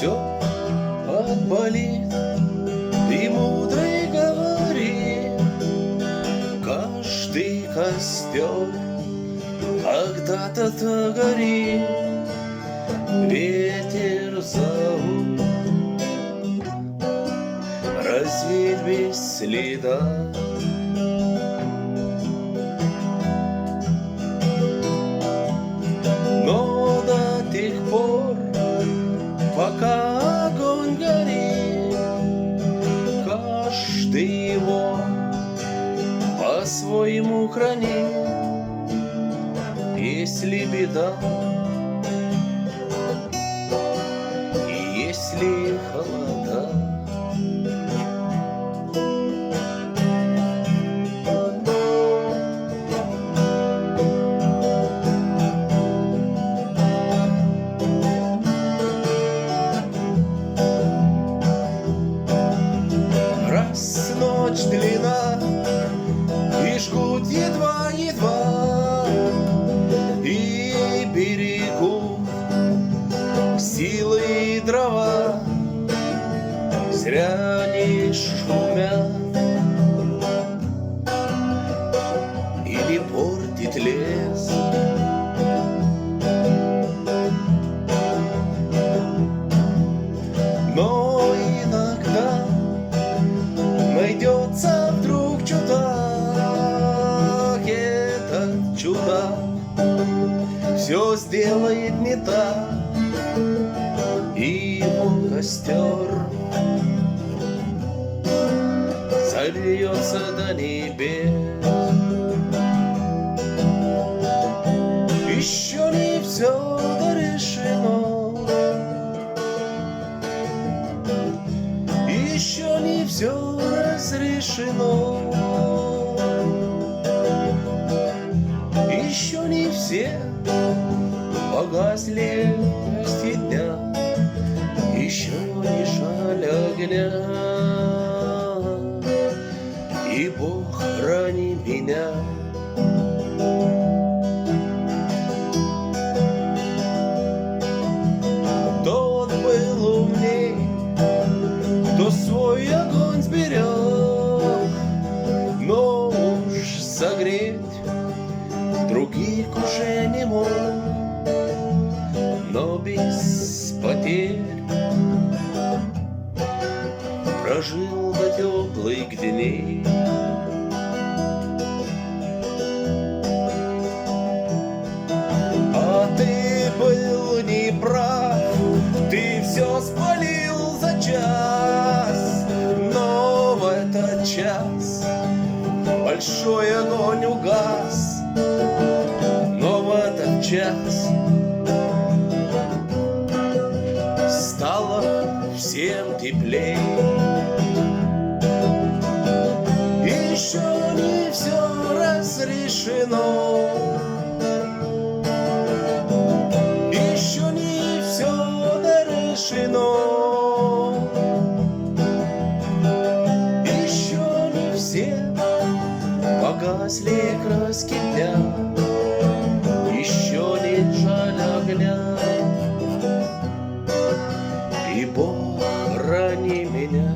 все отболит, и мудрый говорит: каждый костер когда-то горит, ветер зовут, развеять без следа. Но до тех пор, пока огонь горит, каждый его по-своему хранит. Если беда и если холода, раз ночь длина и жгут едва-едва, и берегу силы и дрова, зря не шумят или портит лес. Но иногда найдется вдруг чудак, этот чудак все сделает не так, и его костер сольется до небес. Еще не все решено, еще не все разрешено, еще не все погасли гости дня, еще не жаль огня, и Бог храни меня. Тот был умней, кто свой огонь сберег, но уж согреть других уже не мог, но без потерь прожил до теплых дней. А ты был неправ, ты все спалил за час, но в этот час большой огонь угас, но в этот час стало всем теплей. Еще не все разрешено, еще не все дорешено, еще не все погасли краски дня, еще не жаль огня, и Бог храни меня.